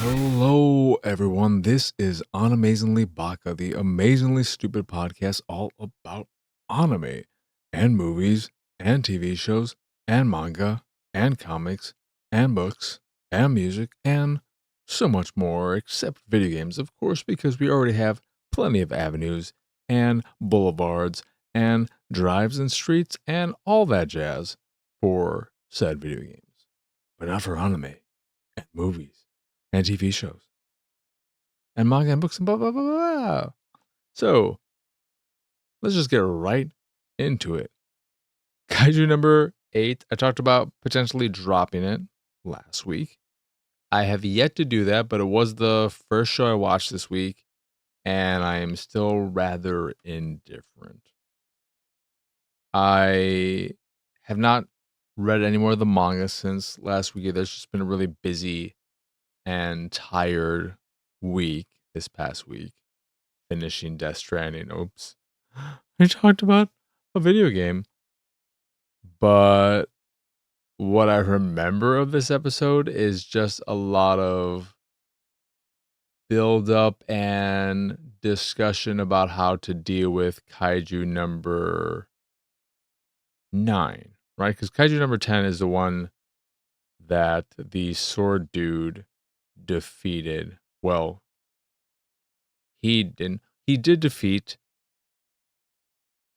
Hello, everyone. This is Animezingly Baka, the amazingly stupid podcast all about anime and movies and TV shows and manga and comics and books and music and so much more, except video games, of course, because we already have plenty of avenues and boulevards and drives and streets and all that jazz for said video games, but not for anime and movies and TV shows and manga and books and blah, blah, blah, blah. So let's just get right into it. Kaiju number 8. I talked about potentially dropping it last week. I have yet to do that, but it was the first show I watched this week, and I am still rather indifferent. I have not read any more of the manga since last week. There's just been a really busy and tired week this past week, finishing Death Stranding. Oops. I talked about a video game. But what I remember of this episode is just a lot of build up and discussion about how to deal with Kaiju number 9, right? Because Kaiju number 10 is the one that the sword dude defeated. Well, he didn't. He did defeat.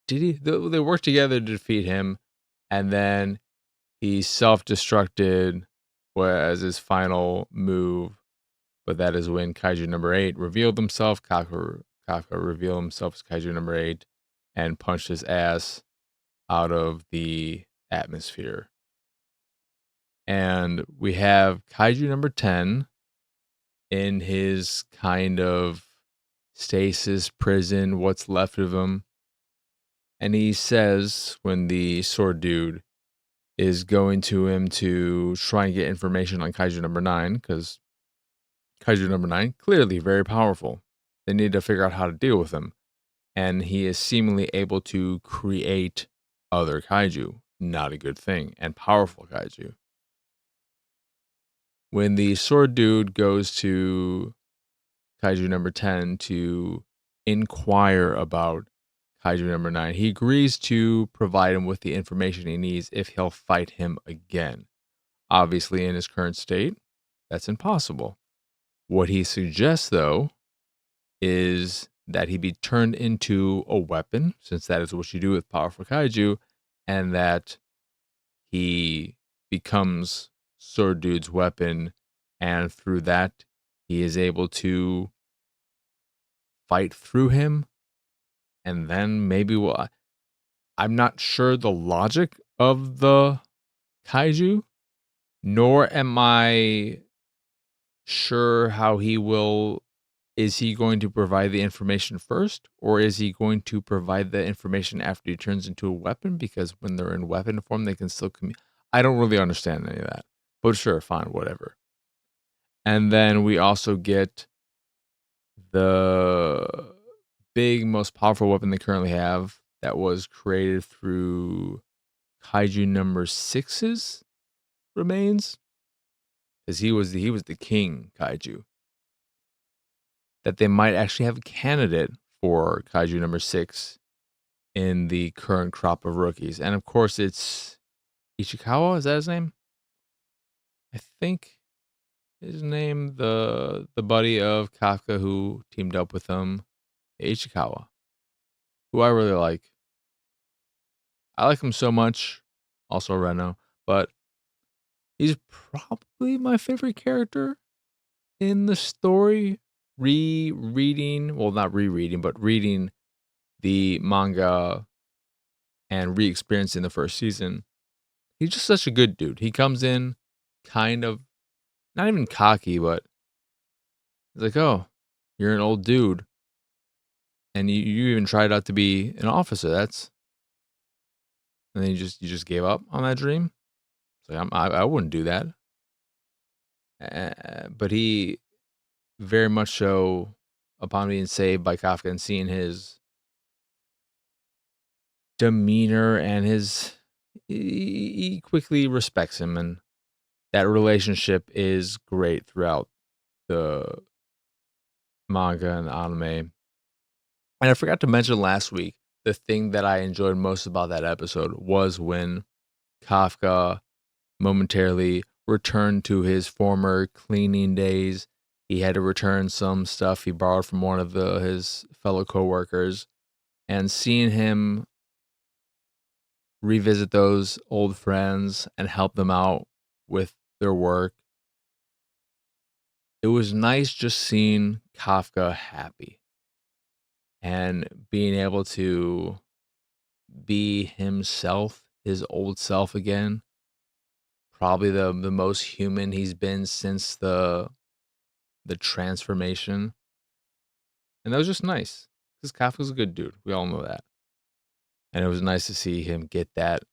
Did he? They worked together to defeat him, and then he self-destructed as his final move. But that is when Kaiju number 8 revealed himself. Kafka revealed himself as Kaiju number 8 and punched his ass out of the atmosphere. And we have Kaiju number 10 in his kind of stasis prison, what's left of him. And he says, when the sword dude is going to him to try and get information on Kaiju number 9, because Kaiju number 9, clearly very powerful. They need to figure out how to deal with him. And he is seemingly able to create other Kaiju. Not a good thing. And powerful Kaiju. When the sword dude goes to Kaiju number 10 to inquire about Kaiju number 9, he agrees to provide him with the information he needs if he'll fight him again. Obviously, in his current state, that's impossible. What he suggests, though, is that he be turned into a weapon, since that is what you do with powerful Kaiju, and that he becomes Sword Dude's weapon, and through that, he is able to fight through him, and then maybe I'm not sure the logic of the Kaiju, nor am I sure how he will. Is he going to provide the information first, or is he going to provide the information after he turns into a weapon? Because when they're in weapon form, they can still I don't really understand any of that, but sure, fine, whatever. And then we also get the big, most powerful weapon they currently have that was created through Kaiju number 6's remains, because he was the king Kaiju. That they might actually have a candidate for Kaiju number 6 in the current crop of rookies. And of course, it's Ichikawa. Is that his name? I think his name, the buddy of Kafka who teamed up with him, Ichikawa, who I really like. I like him so much. Also Reno, but he's probably my favorite character in the story. Not rereading, but reading the manga and re-experiencing the first season. He's just such a good dude. He comes in kind of not even cocky, but he's like, "Oh, you're an old dude, and you even tried out to be an officer. And then you just gave up on that dream." It's like I wouldn't do that. But he very much so, upon being saved by Kafka and seeing his demeanor and he quickly respects him, and that relationship is great throughout the manga and anime. And I forgot to mention last week, the thing that I enjoyed most about that episode was when Kafka momentarily returned to his former cleaning days. He had to return some stuff he borrowed from one of his fellow coworkers, and seeing him revisit those old friends and help them out with their work. It was nice just seeing Kafka happy and being able to be himself, his old self again. Probably the most human he's been since the transformation. And that was just nice because Kafka's a good dude. We all know that. And it was nice to see him get that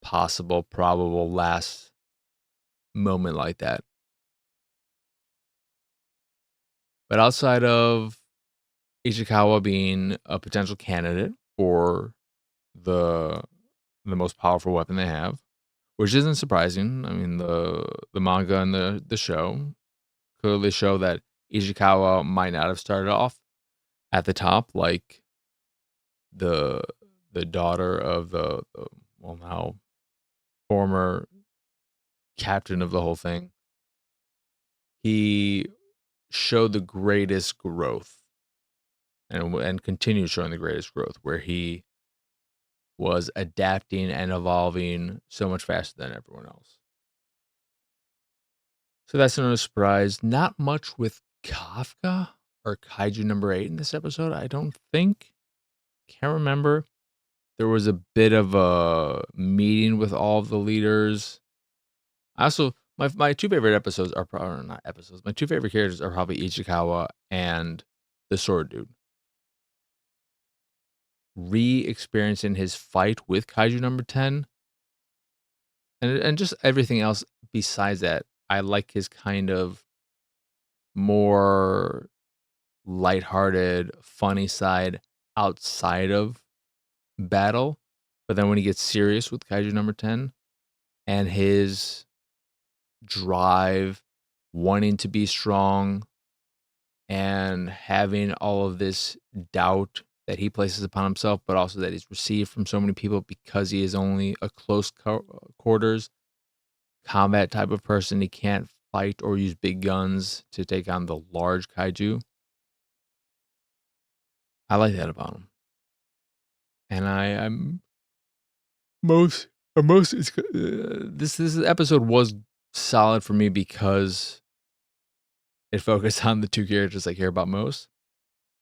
possible, probable last moment like that. But outside of Ishikawa being a potential candidate for the the most powerful weapon they have, which isn't surprising. I mean, the manga and the show clearly show that Ishikawa might not have started off at the top like the the daughter of the well now former captain of the whole thing. He showed the greatest growth and continued showing the greatest growth where he was adapting and evolving so much faster than everyone else. So that's no surprise. Not much with Kafka or Kaiju number 8 in this episode, I don't think. Can't remember. There was a bit of a meeting with all of the leaders. I also my two favorite episodes are probably not episodes. My two favorite characters are probably Ichikawa and the sword dude. Re-experiencing his fight with Kaiju number 10 and just everything else besides that. I like his kind of more lighthearted, funny side outside of battle. But then when he gets serious with Kaiju number 10 and his drive, wanting to be strong, and having all of this doubt that he places upon himself, but also that he's received from so many people because he is only a close quarters combat type of person. He can't fight or use big guns to take on the large kaiju. I like that about him. And I'm this episode was solid for me because it focused on the two characters I care about most.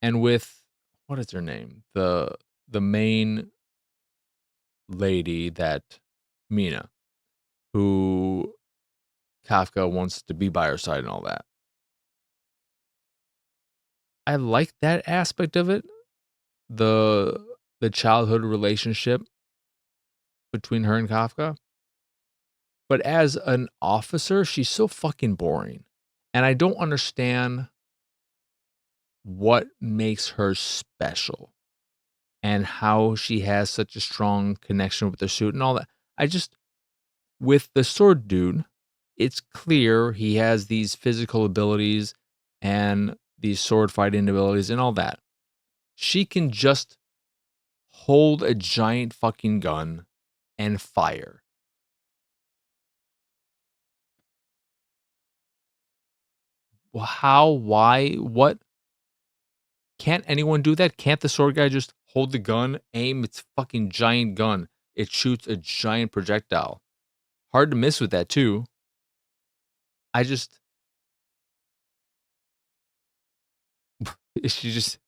And with what is her name? The main lady that Mina, who Kafka wants to be by her side and all that. I like that aspect of it. The childhood relationship between her and Kafka. But as an officer, she's so fucking boring. And I don't understand what makes her special and how she has such a strong connection with the suit and all that. With the sword dude, it's clear he has these physical abilities and these sword fighting abilities and all that. She can just hold a giant fucking gun and fire. Well, how? Why? What? Can't anyone do that? Can't the sword guy just hold the gun, aim its fucking giant gun? It shoots a giant projectile. Hard to miss with that too. I just she just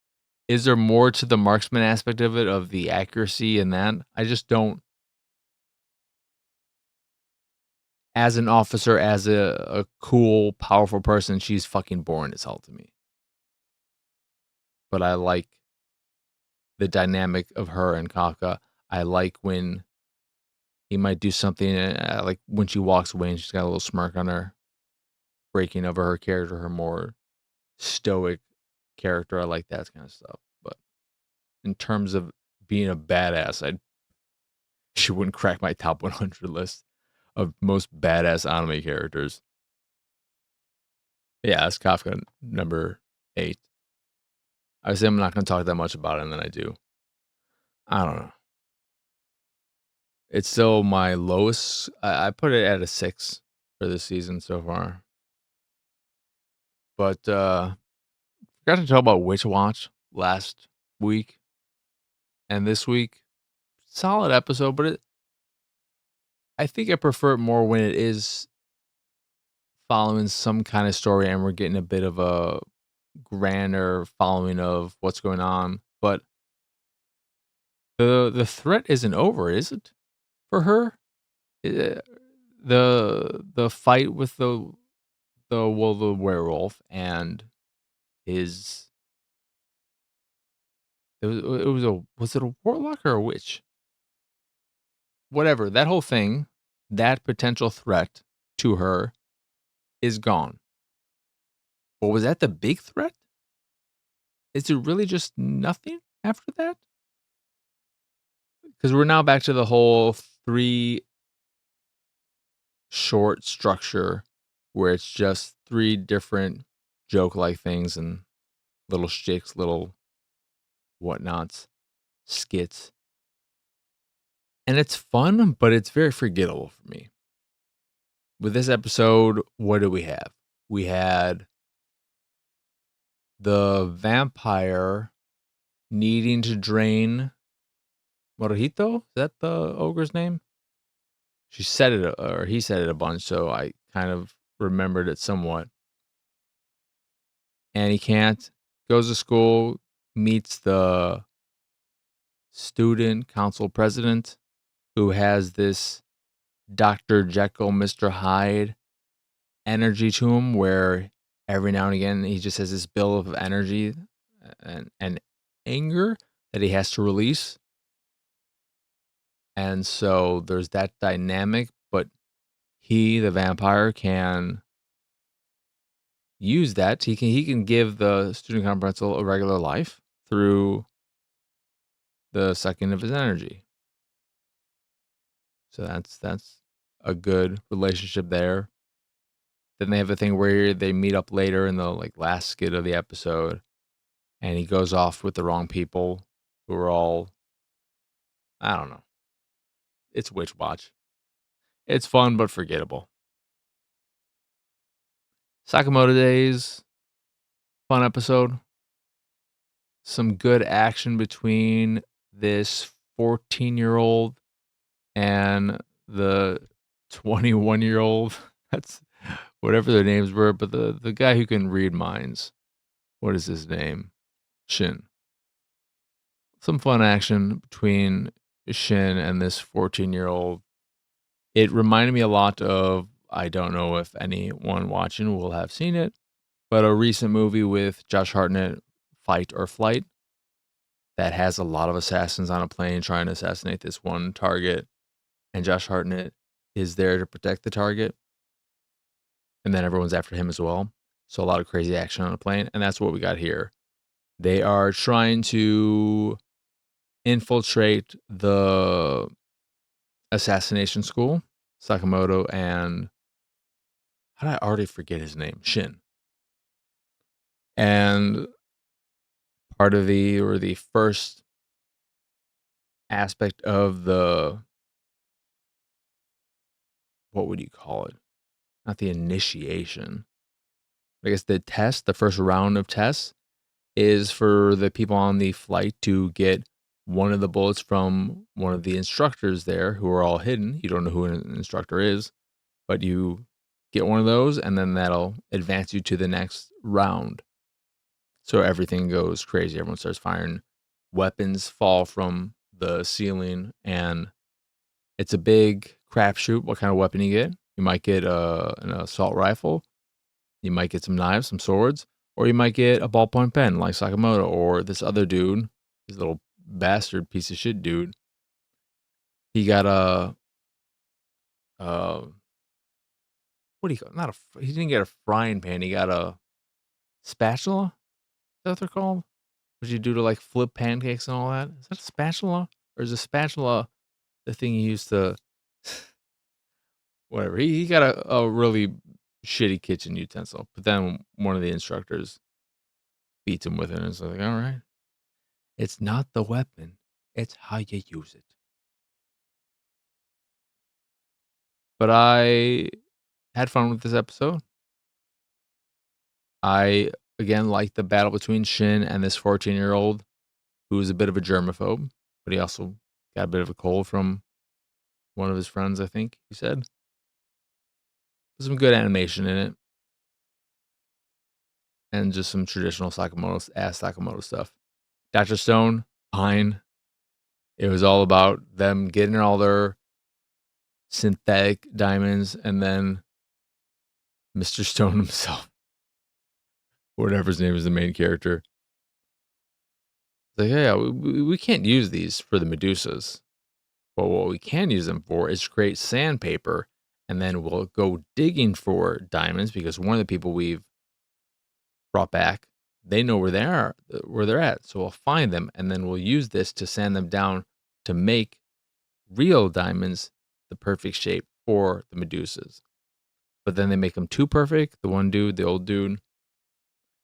is there more to the marksman aspect of it, of the accuracy and that? I just don't as an officer, as a cool, powerful person, she's fucking boring as hell to me. But I like the dynamic of her and Kafka. I like when he might do something, like when she walks away and she's got a little smirk on her, breaking over her character, her more stoic character. I like that kind of stuff. But in terms of being a badass, she wouldn't crack my top 100 list of most badass anime characters. Yeah, that's Kafka number 8. I say I'm not going to talk that much about it, and then I do. I don't know. It's still my lowest. I put it at a 6 for this season so far. But forgot to talk about Witch Watch last week and this week. Solid episode, but I think I prefer it more when it is following some kind of story and we're getting a bit of a grander following of what's going on. But the threat isn't over, is it? For her, Uh, the fight with the werewolf and his was it a warlock or a witch? Whatever, that whole thing, that potential threat to her is gone. But was that the big threat? Is it really just nothing after that? Because we're now back to the whole 3 short structure where it's just 3 different joke-like things and little shticks, little whatnots, skits. And it's fun, but it's very forgettable for me. With this episode, what do we have? We had the vampire needing to drain Morihito. Is that the ogre's name? She said it, or he said it a bunch, so I kind of remembered it somewhat. And he can't. Goes to school, meets the student council president, who has this Dr. Jekyll, Mr. Hyde energy to him, where every now and again he just has this bill of energy and anger that he has to release. And so there's that dynamic, but he, the vampire, can use that. He can give the student council a regular life through the sucking of his energy. So that's a good relationship there. Then they have a thing where they meet up later in the last skit of the episode, and he goes off with the wrong people who are all, I don't know. It's Witch Watch. It's fun but forgettable. Sakamoto Days, fun episode. Some good action between this 14-year-old and the 21-year-old. That's whatever their names were, but the guy who can read minds. What is his name? Shin. Some fun action between Shin and this 14-year-old. It reminded me a lot of, I don't know if anyone watching will have seen it, but a recent movie with Josh Hartnett, Fight or Flight, that has a lot of assassins on a plane trying to assassinate this one target, and Josh Hartnett is there to protect the target, and then everyone's after him as well. So a lot of crazy action on a plane, and that's what we got here. They are trying to infiltrate the assassination school, Sakamoto and how did I already forget his name? Shin. And part of the first aspect of what would you call it? Not the initiation. I guess the first round of tests is for the people on the flight to get one of the bullets from one of the instructors there who are all hidden. You don't know who an instructor is, but you get one of those and then that'll advance you to the next round. So everything goes crazy. Everyone starts firing. Weapons fall from the ceiling, and it's a big crapshoot. What kind of weapon you get? You might get an assault rifle. You might get some knives, some swords, or you might get a ballpoint pen like Sakamoto or this other dude, this little bastard piece of shit dude. He got uh, what do you call? He didn't get a frying pan. He got a spatula. Is that what they're called? What you do to flip pancakes and all that? Is that a spatula? Or is a spatula the thing you use to whatever? He got a really shitty kitchen utensil. But then one of the instructors beats him with it, and it's like, all right, it's not the weapon, it's how you use it. But I had fun with this episode. I again like the battle between Shin and this 14-year-old who is a bit of a germaphobe, but he also got a bit of a cold from one of his friends, I think he said. There's some good animation in it. And just some traditional Sakamoto stuff. Dr. Stone, fine. It was all about them getting all their synthetic diamonds, and then Mr. Stone himself, whatever his name is, the main character. It's like, yeah, we can't use these for the Medusas. But what we can use them for is create sandpaper, and then we'll go digging for diamonds because one of the people we've brought back, they know where they are, where they're at. So we'll find them, and then we'll use this to sand them down to make real diamonds the perfect shape for the Medusas. But then they make them too perfect. The one dude, the old dude.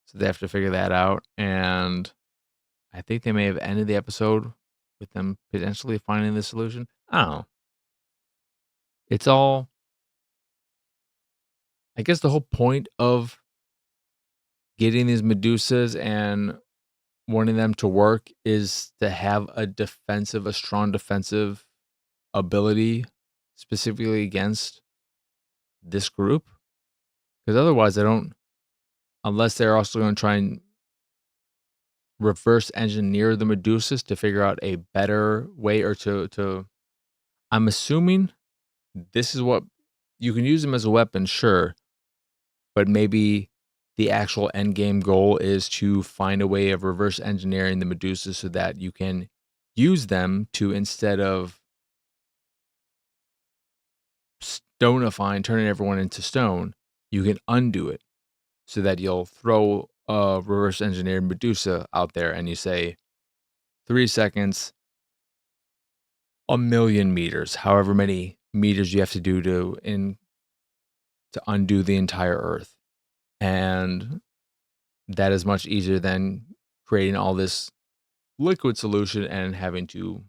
So they have to figure that out. And I think they may have ended the episode with them potentially finding the solution. I don't know. It's all, I guess the whole point of getting these Medusas and wanting them to work is to have a strong defensive ability specifically against this group. Because otherwise, unless they're also going to try and reverse engineer the Medusas to figure out a better way or I'm assuming this is what you can use them as a weapon, sure, but maybe the actual end game goal is to find a way of reverse engineering the Medusas so that you can use them to, instead of stonifying, turning everyone into stone, you can undo it so that you'll throw a reverse engineered Medusa out there and you say 3 seconds, 1,000,000 meters, however many meters you have to do to undo the entire Earth. And that is much easier than creating all this liquid solution and having to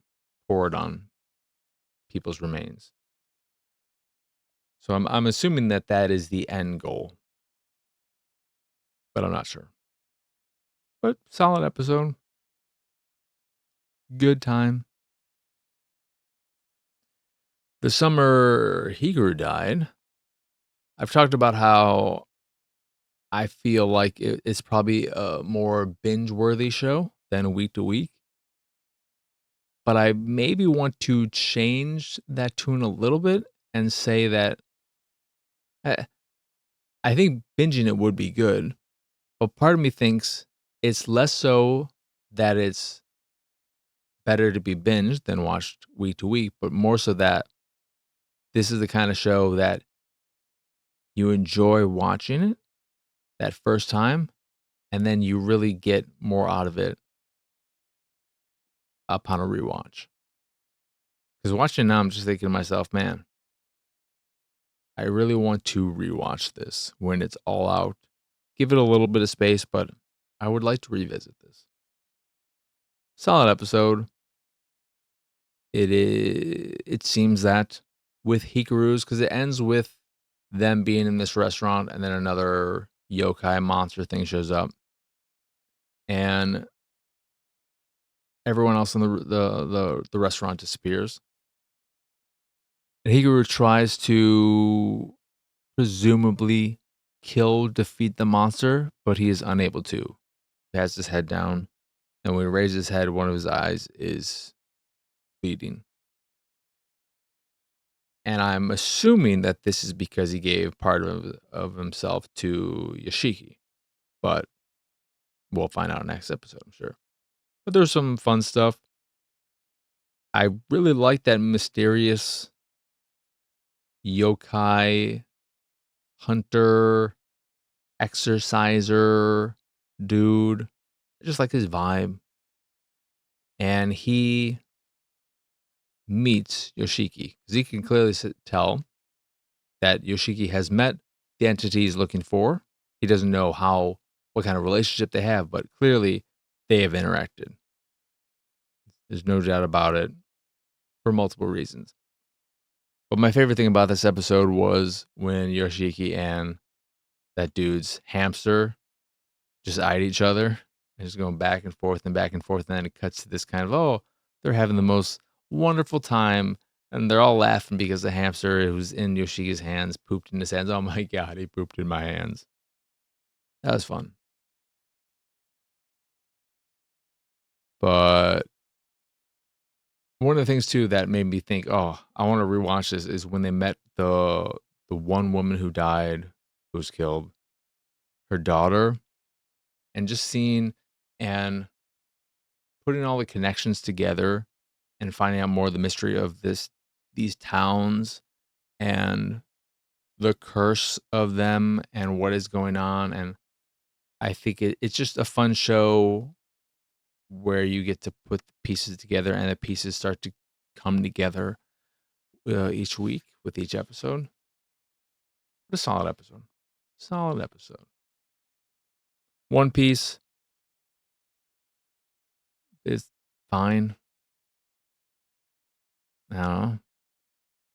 pour it on people's remains. So I'm assuming that is the end goal, but I'm not sure. But solid episode. Good time. The summer Hikaru died, I've talked about how I feel like it's probably a more binge-worthy show than week to week. But I maybe want to change that tune a little bit and say that I I think binging it would be good, but part of me thinks it's less so that it's better to be binged than watched week to week, but more so that this is the kind of show that you enjoy watching it that first time, and then you really get more out of it upon a rewatch. Because watching now, I'm just thinking to myself, man, I really want to rewatch this when it's all out. Give it a little bit of space, but I would like to revisit this. Solid episode. It seems that with Hikaru's, because it ends with them being in this restaurant and then another yokai monster thing shows up. And everyone else in the restaurant disappears. And Hikaru tries to presumably defeat the monster, but he is unable to. He has his head down, and when he raises his head, one of his eyes is bleeding. And I'm assuming that this is because he gave part of himself to Yoshiki, but we'll find out next episode, I'm sure. But there's some fun stuff. I really like that mysterious yokai hunter exerciser dude. I just like his vibe. And he meets Yoshiki because he can clearly tell that Yoshiki has met the entity he's looking for. He doesn't know what kind of relationship they have, but clearly they have interacted. There's no doubt about it for multiple reasons. But my favorite thing about this episode was when Yoshiki and that dude's hamster just eyed each other and just going back and forth and back and forth. And then it cuts to this kind of, oh, they're having the most wonderful time. And they're all laughing because the hamster who's in Yoshiki's hands pooped in his hands. Oh my God, he pooped in my hands. That was fun. But one of the things too that made me think, oh, I want to rewatch this is when they met the one woman who died, who was killed, her daughter, and just seeing and putting all the connections together and finding out more of the mystery of these towns and the curse of them and what is going on. And I think it's just a fun show where you get to put the pieces together and the pieces start to come together each week with each episode. What a solid episode. Solid episode. One Piece is fine. I don't know.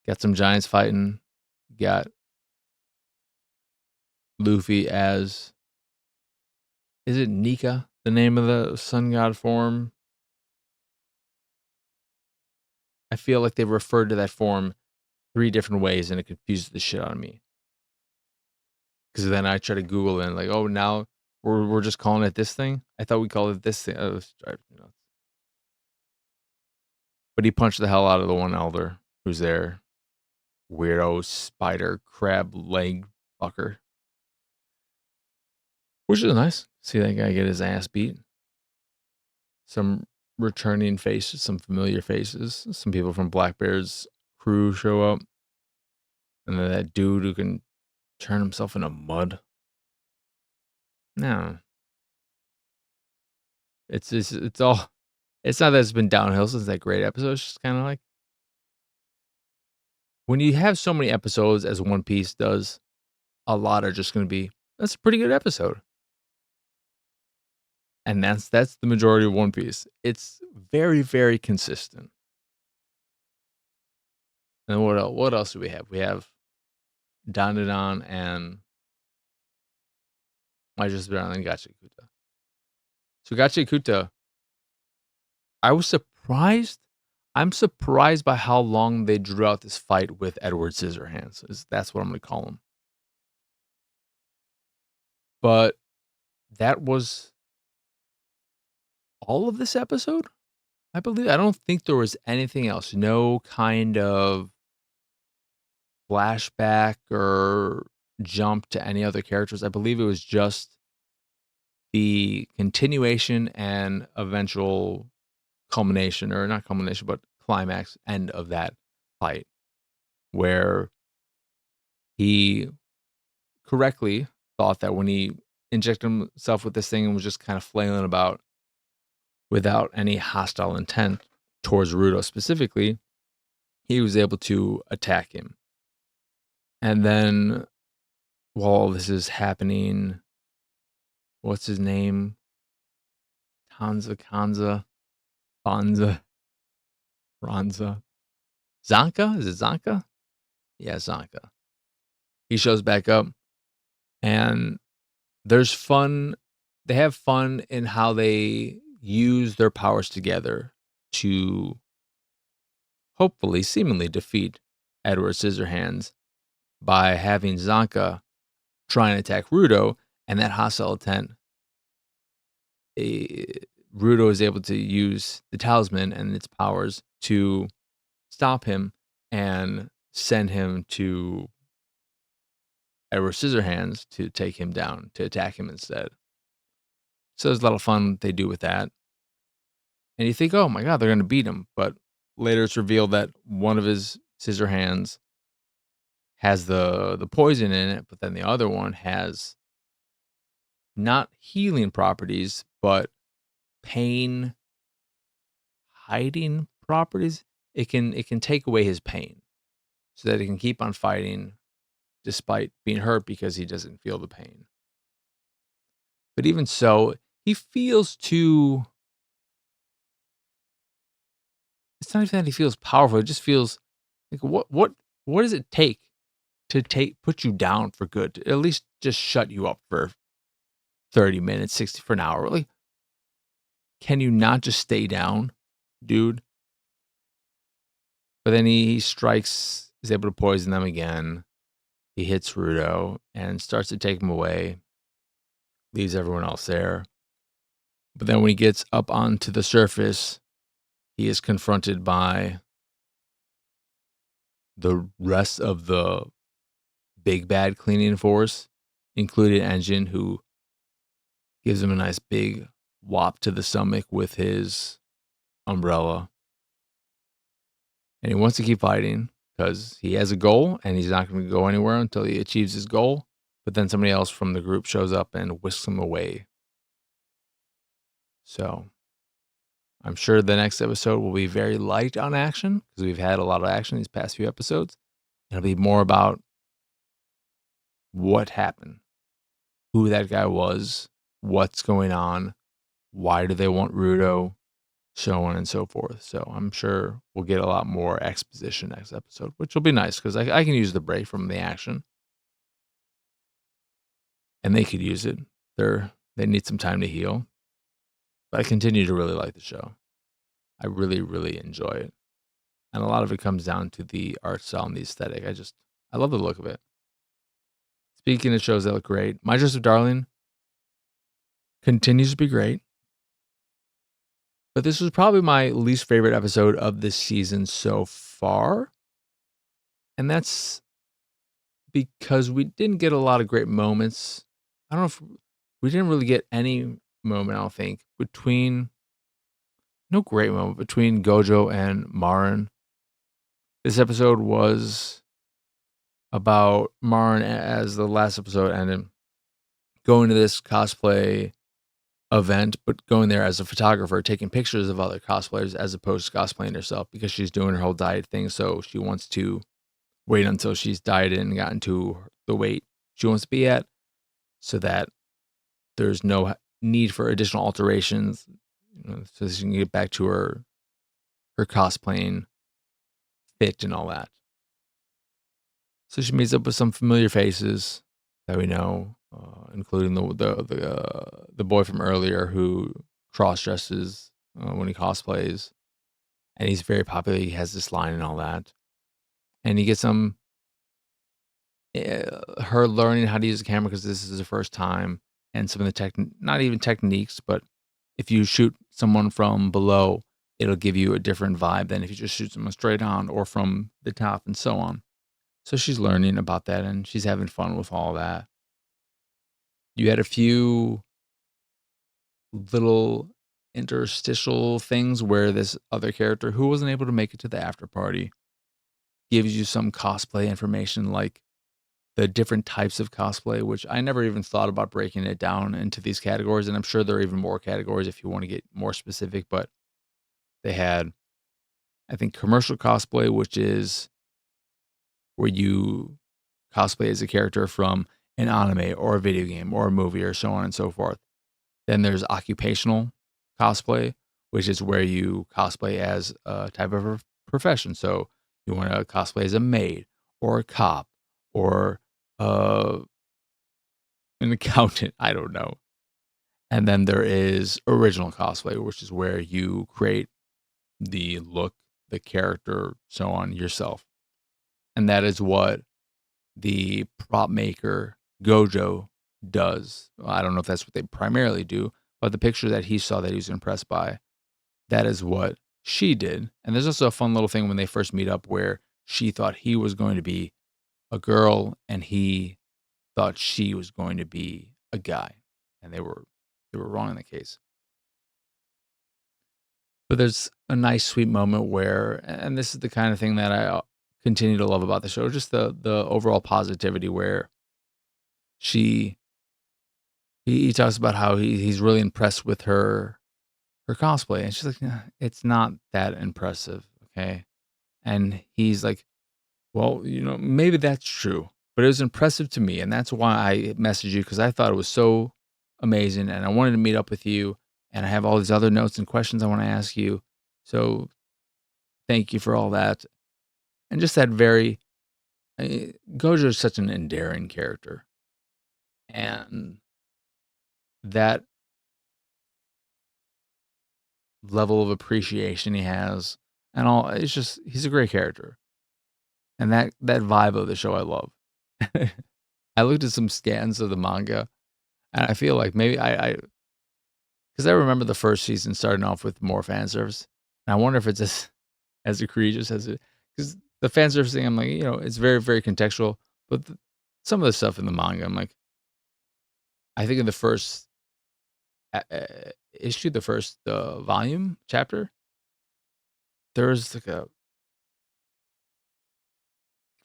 Got some giants fighting. Got Luffy as, is it Nika, the name of the sun god form? I feel like they've referred to that form 3 different ways and it confuses the shit out of me. Because then I try to Google it and like, oh, now we're just calling it this thing? I thought we called it this thing. Oh, it's driving me nuts. But he punched the hell out of the one elder who's there. Weirdo spider crab leg fucker. Which is nice. See that guy get his ass beat. Some returning faces, some familiar faces. Some people from Black Bear's crew show up. And then that dude who can turn himself into mud. No. It's all, it's not that it's been downhill since that great episode. It's just kind of like, when you have so many episodes as One Piece does, a lot are just going to be, that's a pretty good episode. And that's the majority of One Piece. It's very, very consistent. And what else do we have? We have Dandadan and I just been on Gachiakuta. So Gachiakuta, I was surprised. I'm surprised by how long they drew out this fight with Edward Scissorhands. That's what I'm going to call him. But that was all of this episode, I believe. I don't think there was anything else. No kind of flashback or jump to any other characters. I believe it was just the continuation and eventual culmination, or not culmination, but climax end of that fight, where he correctly thought that when he injected himself with this thing and was just kind of flailing about without any hostile intent towards Rudo specifically, he was able to attack him. And then while this is happening, what's his name? Kanza, Banza, Ranza. Zanka? Is it Zanka? Yeah, Zanka. He shows back up and there's fun. They have fun in how they use their powers together to hopefully seemingly defeat Edward Scissorhands by having Zanka try and attack Rudo, and that hostile intent, Rudo is able to use the talisman and its powers to stop him and send him to Edward Scissorhands to take him down, to attack him instead. So there's a lot of fun they do with that. And you think, oh my God, they're going to beat him. But later it's revealed that one of his scissor hands has the poison in it, but then the other one has not healing properties, but pain hiding properties. It can take away his pain so that he can keep on fighting despite being hurt because he doesn't feel the pain. But even so, he feels too. It's not even that he feels powerful. It just feels like what does it take to put you down for good? To at least just shut you up for 30 minutes, 60 for an hour. Like, can you not just stay down, dude? But then he strikes, is able to poison them again. He hits Rudo and starts to take him away, leaves everyone else there. But then when he gets up onto the surface, he is confronted by the rest of the big bad cleaning force, including Engine, who gives him a nice big whop to the stomach with his umbrella. And he wants to keep fighting because he has a goal and he's not going to go anywhere until he achieves his goal. But then somebody else from the group shows up and whisks him away. So I'm sure the next episode will be very light on action because we've had a lot of action these past few episodes. It'll be more about what happened, who that guy was, what's going on, why do they want Rudo, so on and so forth. So I'm sure we'll get a lot more exposition next episode, which will be nice because I can use the break from the action. And they could use it. They need some time to heal. But I continue to really like the show. I really, really enjoy it. And a lot of it comes down to the art style and the aesthetic. I love the look of it. Speaking of shows that look great, My Joseph Darling continues to be great. But this was probably my least favorite episode of this season so far. And that's because we didn't get a lot of great moments. I don't know if we didn't really get any moment, I don't think, no great moment between Gojo and Marin. This episode was about Marin, as the last episode ended, going to this cosplay event, but going there as a photographer, taking pictures of other cosplayers as opposed to cosplaying herself because she's doing her whole diet thing. So she wants to wait until she's dieted and gotten to the weight she wants to be at so that there's no need for additional alterations, so she can get back to her cosplaying fit and all that. So she meets up with some familiar faces that we know, including the boy from earlier who cross dresses when he cosplays, and he's very popular. He has this line and all that, and he gets some her learning how to use a camera because this is the first time, and some of the not even techniques, but if you shoot someone from below, it'll give you a different vibe than if you just shoot someone straight on or from the top and so on. So she's learning about that and she's having fun with all that. You had a few little interstitial things where this other character who wasn't able to make it to the after party gives you some cosplay information, like the different types of cosplay, which I never even thought about breaking it down into these categories. And I'm sure there are even more categories if you want to get more specific, but they had, I think, commercial cosplay, which is where you cosplay as a character from an anime or a video game or a movie or so on and so forth. Then there's occupational cosplay, which is where you cosplay as a type of profession. So you want to cosplay as a maid or a cop or uh, an accountant. I don't know. And then there is original cosplay, which is where you create the look, the character, so on yourself. And that is what the prop maker Gojo does. I don't know if that's what they primarily do, but the picture that he saw that he was impressed by, that is what she did. And there's also a fun little thing when they first meet up where she thought he was going to be a girl and he thought she was going to be a guy. And they were wrong in the case. But there's a nice sweet moment where, and this is the kind of thing that I continue to love about the show, just the overall positivity where he talks about how he's really impressed with her cosplay, and she's like, "Nah, it's not that impressive, okay?" And he's like, "Well, maybe that's true, But it was impressive to me, and that's why I messaged you, because I thought it was so amazing, and I wanted to meet up with you, and I have all these other notes and questions I want to ask you. So thank you for all that, and just that very Gojo is such an endearing character, and that level of appreciation he has, and all, it's just, he's a great character, and that vibe of the show I love. I looked at some scans of the manga, and I feel like maybe I because I remember the first season starting off with more fan service, and I wonder if it's as egregious as it, because the fan service thing, I'm like, it's very, very contextual, but some of the stuff in the manga, I'm like, I think in the first issue, the first volume chapter, there was like a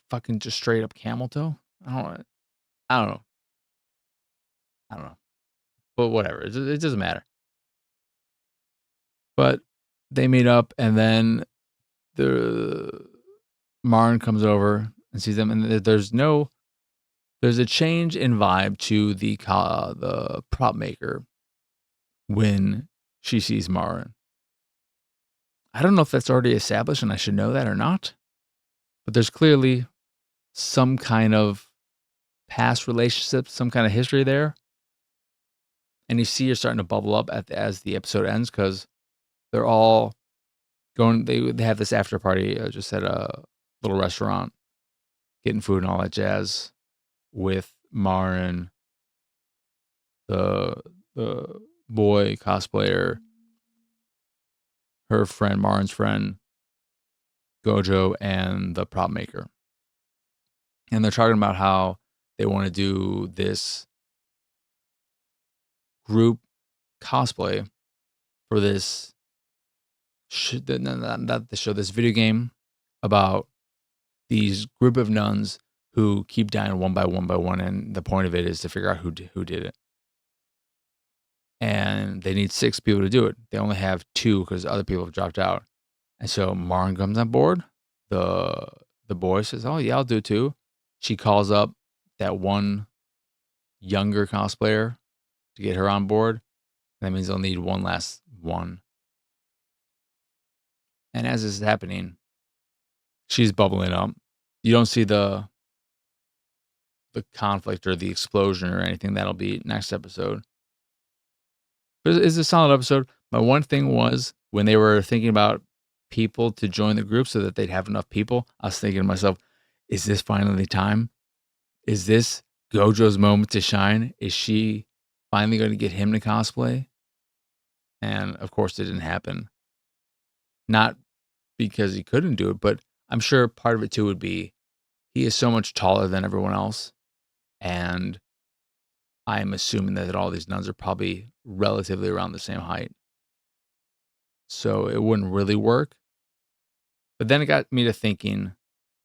fucking just straight up camel toe. I don't know. I don't know. But whatever. It doesn't matter. But they meet up, and then the Marin comes over and sees them, and there's a change in vibe to the prop maker when she sees Marin. I don't know if that's already established and I should know that or not, but there's clearly some kind of past relationship, some kind of history there. And you see her starting to bubble up as the episode ends, because they're all going, they have this after party just at a little restaurant, getting food and all that jazz with Marin, the boy cosplayer, her friend, Marin's friend, Gojo, and the prop maker. And they're talking about how they want to do this group cosplay for this not the show, this video game about these group of nuns who keep dying one by one, and the point of it is to figure out who did it. And they need 6 people to do it. They only have 2 because other people have dropped out. And so Marin comes on board. The boy says, "Oh yeah, I'll do it too." She calls up that one younger cosplayer to get her on board. That means they'll need one last one. And as this is happening, she's bubbling up. You don't see the conflict or the explosion or anything. That'll be next episode. But it's a solid episode. My one thing was, when they were thinking about people to join the group so that they'd have enough people, I was thinking to myself, is this finally time? Is this Gojo's moment to shine? Is she finally going to get him to cosplay? And of course, it didn't happen. Not because he couldn't do it, but I'm sure part of it too would be he is so much taller than everyone else. And I'm assuming that all these nuns are probably relatively around the same height. So it wouldn't really work. But then it got me to thinking,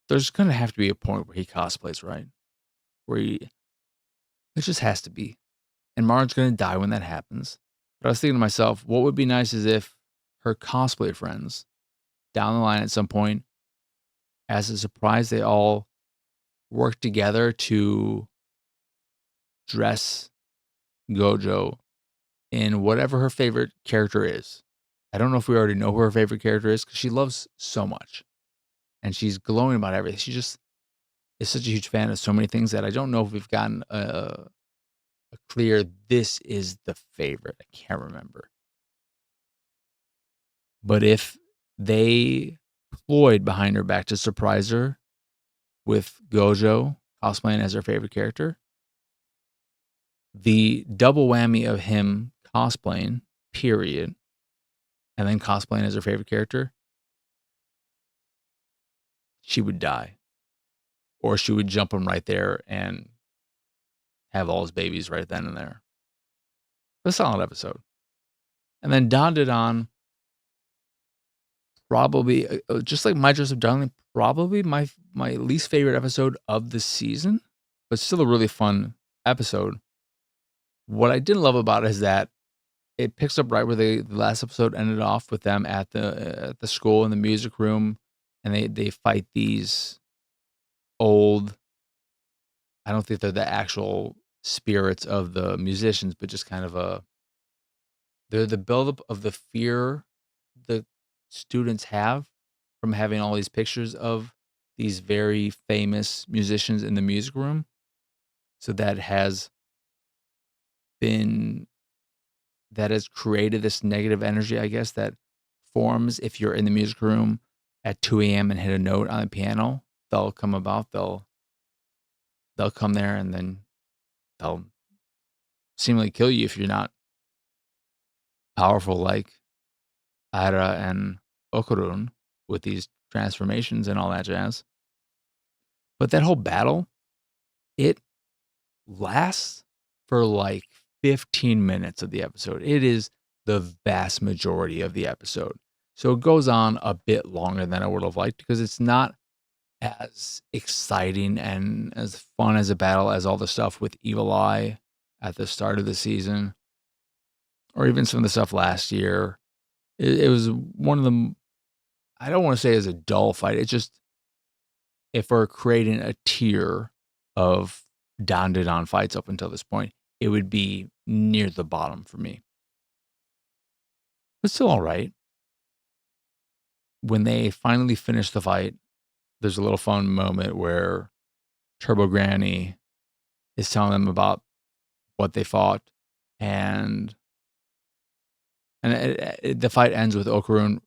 there's going to have to be a point where he cosplays, right? It just has to be. And Marin's going to die when that happens. But I was thinking to myself, what would be nice is if her cosplay friends, down the line at some point, as a surprise, they all work together to dress Gojo in whatever her favorite character is. I don't know if we already know who her favorite character is, because she loves so much. And she's glowing about everything. She just is such a huge fan of so many things that I don't know if we've gotten a clear, this is the favorite. I can't remember. But if they ployed behind her back to surprise her with Gojo cosplaying as her favorite character, the double whammy of him cosplaying, period, and then cosplaying as her favorite character, she would die. Or she would jump him right there and have all his babies right then and there. A solid episode. And then Dandadan, probably, just like My Joseph Darling, probably my least favorite episode of the season, but still a really fun episode. What I didn't love about it is that it picks up right where the last episode ended off, with them at the school in the music room, and they fight these old I don't think they're the actual spirits of the musicians, but just kind of they're the buildup of the fear the students have from having all these pictures of these very famous musicians in the music room. So been that has created this negative energy, I guess, that forms if you're in the music room at 2 a.m. and hit a note on the piano. They'll come there and then they'll seemingly kill you if you're not powerful like Aira and Okurun with these transformations and all that jazz. But that whole battle, it lasts for like 15 minutes of the episode. It is the vast majority of the episode. So it goes on a bit longer than I would have liked because it's not as exciting and as fun as a battle as all the stuff with Evil Eye at the start of the season, or even some of the stuff last year. It was one of the, I don't want to say it's a dull fight. It's just, if we're creating a tier of Don fights up until this point, it would be near the bottom for me. But still all right. When they finally finish the fight, there's a little fun moment where Turbo Granny is telling them about what they fought, and the fight ends with Okurun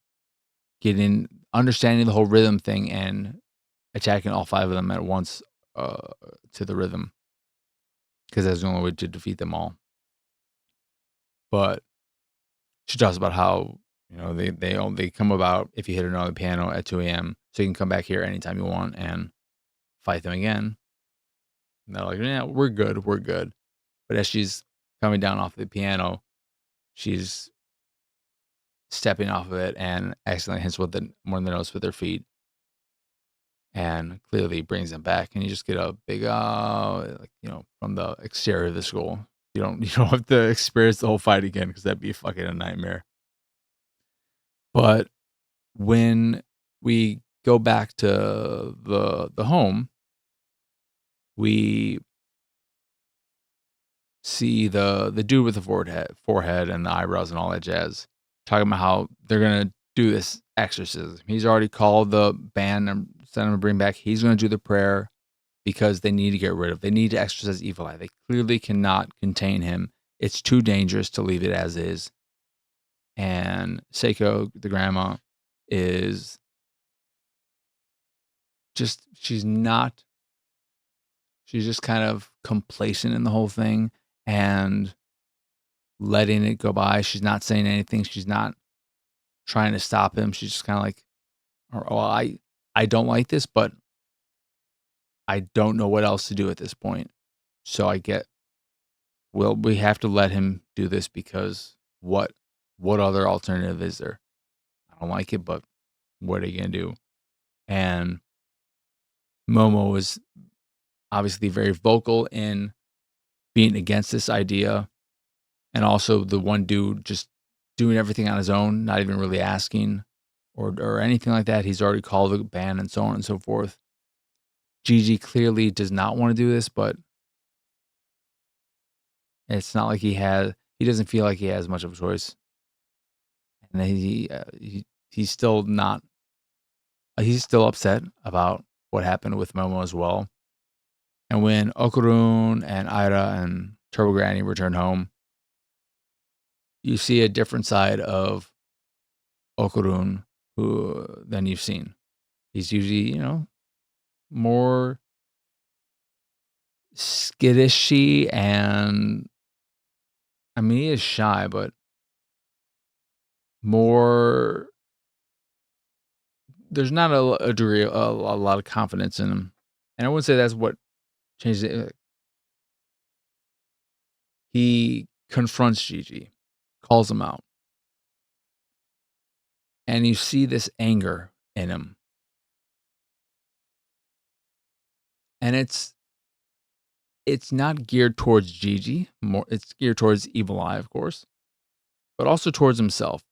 understanding the whole rhythm thing and attacking all 5 of them at once to the rhythm, because that's the only way to defeat them all. But she talks about how, they come about if you hit another piano at 2 a.m. So you can come back here anytime you want and fight them again. And they're like, yeah, we're good. We're good. But as she's coming down off the piano, she's stepping off of it and accidentally hits one of the notes with her feet, and clearly brings them back. And you just get a big, from the exterior of the school. You don't have to experience the whole fight again because that'd be fucking a nightmare. But when we go back to the home, we see the dude with the forehead and the eyebrows and all that jazz talking about how they're gonna do this exorcism. He's already called the band and sent them to bring back. He's gonna do the prayer because they need to exorcise Evil Eye. They clearly cannot contain him. It's too dangerous to leave it as is. And Seiko, the grandma, is just she's just kind of complacent in the whole thing and letting it go by. She's not saying anything. She's not trying to stop him. She's just kind of like, oh, I don't like this, but I don't know what else to do at this point. So we have to let him do this because what other alternative is there? I don't like it, but what are you going to do? And Momo was obviously very vocal in being against this idea. And also the one dude just doing everything on his own, not even really asking or anything like that. He's already called the band and so on and so forth. Gigi clearly does not want to do this, but it's not like he doesn't feel like he has much of a choice. And he's still not, he's still upset about what happened with Momo as well. And when Okurun and Aira and Turbo Granny return home, you see a different side of Okurun than you've seen. He's usually, more skittishy, and I mean, he is shy, but more, there's not a degree, a lot of confidence in him. And I wouldn't say that's what changed it. He confronts Gigi, calls him out, and you see this anger in him. And it's not geared towards Gigi, it's geared towards Evil Eye, of course, but also towards himself.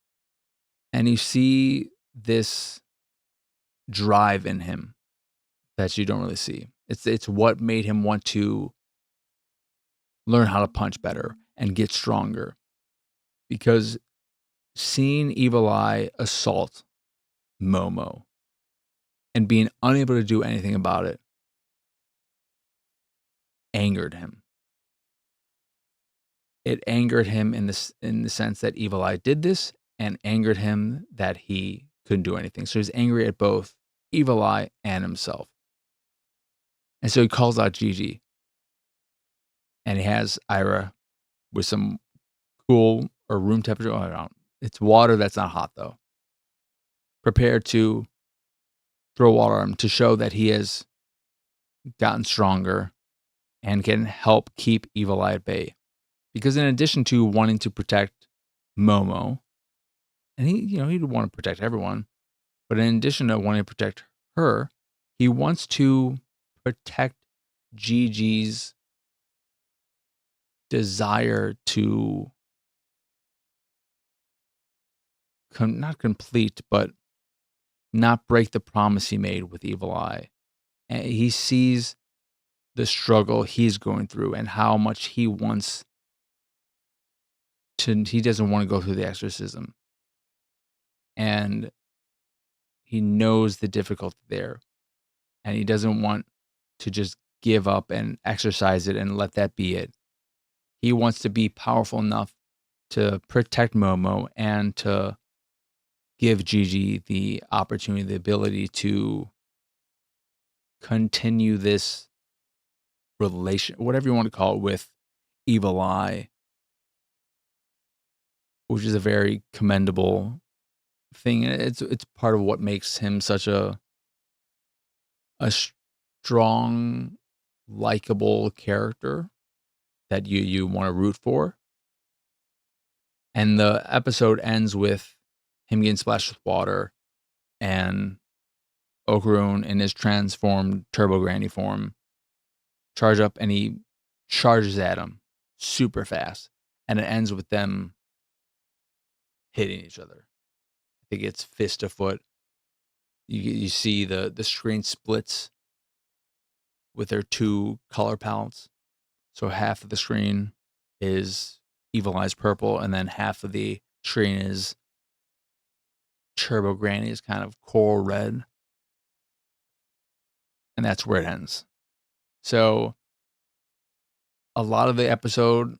And you see this drive in him that you don't really see. It's what made him want to learn how to punch better and get stronger. Because seeing Evil Eye assault Momo and being unable to do anything about it angered him. It angered him in the sense that Evil Eye did this, and angered him that he couldn't do anything. So he's angry at both Evil Eye and himself. And so he calls out Gigi. And he has Ira with some cool or room temperature. Oh, I don't. It's water that's not hot though. Prepared to throw water on him to show that he has gotten stronger and can help keep Evil Eye at bay. Because in addition to wanting to protect Momo, and he'd want to protect everyone, but in addition to wanting to protect her, he wants to protect Gigi's desire to not complete, but not break the promise he made with Evil Eye. And he sees the struggle he's going through and how much he wants to, he doesn't want to go through the exorcism. And he knows the difficulty there. And he doesn't want to just give up and exercise it and let that be it. He wants to be powerful enough to protect Momo and to give Gigi the opportunity, the ability to continue this relation, whatever you want to call it, with Evil Eye, which is a very commendable thing. It's part of what makes him such a strong, likable character that you want to root for. And the episode ends with him getting splashed with water and Okarun in his transformed Turbo Granny form charge up, and he charges at him super fast. And it ends with them hitting each other. I think it's fist to foot. You see the screen splits with their two color palettes. So half of the screen is Evil Eye's purple, and then half of the screen is Turbo Granny's kind of coral red. And that's where it ends. So a lot of the episode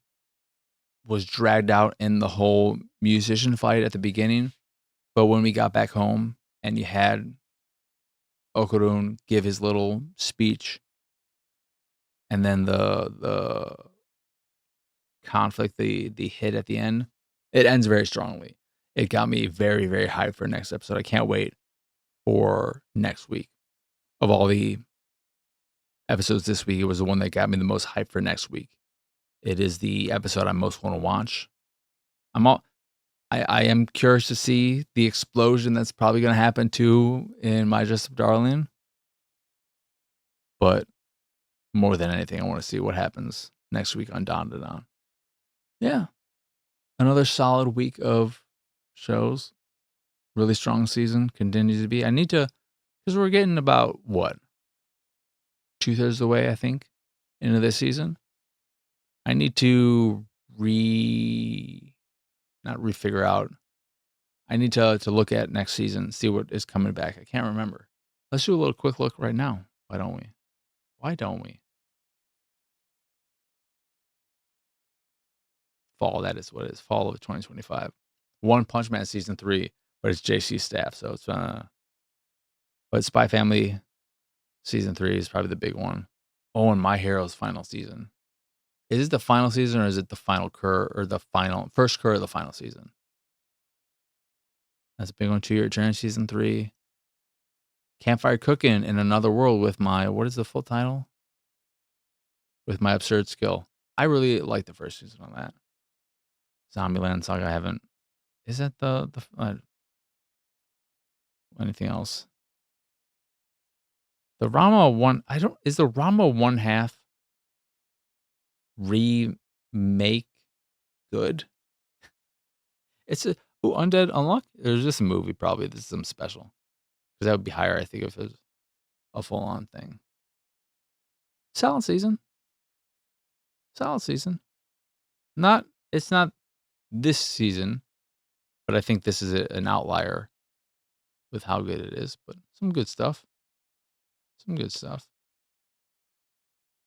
was dragged out in the whole musician fight at the beginning. But when we got back home and you had Okarun give his little speech, and then the conflict, the hit at the end, it ends very strongly. It got me very, very hyped for next episode. I can't wait for next week. Of all the episodes this week, it was the one that got me the most hyped for next week. It is the episode I most want to watch. I am curious to see the explosion that's probably going to happen too in My Dress Up Darling. But more than anything, I want to see what happens next week on Dawn to Dawn. Yeah. Another solid week of shows. Really strong season. Continues to be. I need to, because we're getting about, what? 2/3 of the way, I think, into this season. I need to not refigure out. I need to look at next season, see what is coming back. I can't remember. Let's do a little quick look right now. Why don't we? Fall, that is what it is. Fall of 2025. One Punch Man season 3, but it's JC staff, so it's but Spy Family season 3 is probably the big one. Oh, and My Hero's final season. Is it the final season, or is it the final cur, or the first cur of the final season? That's a big one. 2 Year Journey season 3. Campfire Cooking in Another World with my, what is the full title? With My Absurd Skill. I really like the first season on that. Zombieland Saga, I haven't. Is that the anything else? The Rama one, is the Rama 1/2 remake good? It's Undead Unluck? There's just a movie probably. This is some special. Because that would be higher, I think, if it was a full-on thing. Solid season. It's not this season, but I think this is an outlier with how good it is. But some good stuff.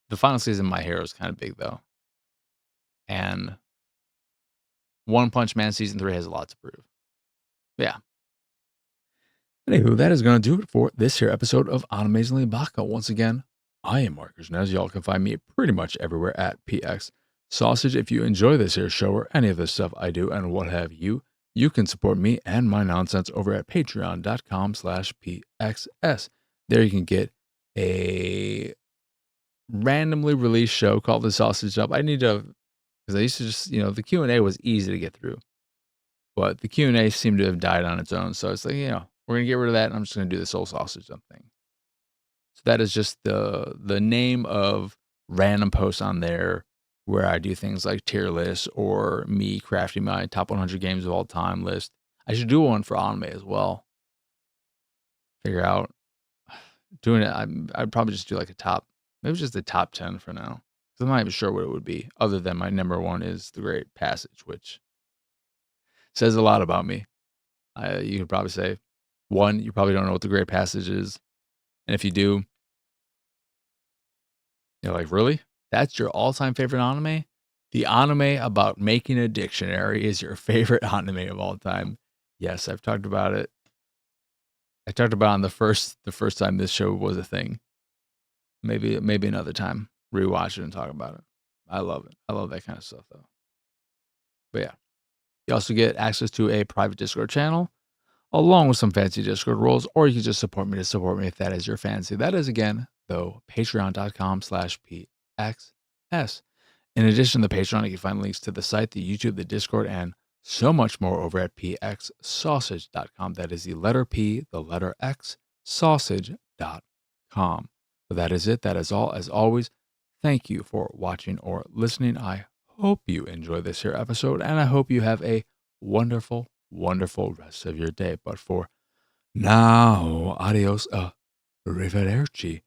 The final season, My Hero is kind of big though, and One Punch Man season 3 has a lot to prove. Yeah. Anywho, that is going to do it for this here episode of Animezingly Baka. Once again, I am Marcus, and as y'all can find me pretty much everywhere at PX Sausage. If you enjoy this here show or any of the stuff I do and what have you, you can support me and my nonsense over at patreon.com/PXS. There you can get a randomly released show called The Sausage Up. I need to, because I used to just, the Q&A was easy to get through, but the Q&A seemed to have died on its own. So it's like, we're going to get rid of that, and I'm just going to do this whole Sausage Up thing. So that is just the name of random posts on there where I do things like tier lists or me crafting my top 100 games of all time list. I should do one for anime as well. Figure out doing it. I'd probably just do like maybe just the top 10 for now. Because I'm not even sure what it would be, other than my number one is The Great Passage, which says a lot about me. You could probably say, one, you probably don't know what The Great Passage is. And if you do, you're like, really? That's your all-time favorite anime? The anime about making a dictionary is your favorite anime of all time. Yes, I've talked about it. I talked about it on the first time this show was a thing. Maybe another time. Rewatch it and talk about it. I love it. I love that kind of stuff though. But yeah. You also get access to a private Discord channel along with some fancy Discord roles, or you can just support me if that is your fancy. That is again, though, patreon.com/PXS. In addition to the Patreon, you can find links to the site, the YouTube, the Discord, and so much more over at pxsausage.com. That is the letter P, the letter X, sausage.com. But that is it. That is all. As always, thank you for watching or listening. I hope you enjoy this here episode, and I hope you have a wonderful, wonderful rest of your day. But for now, adios, arrivederci.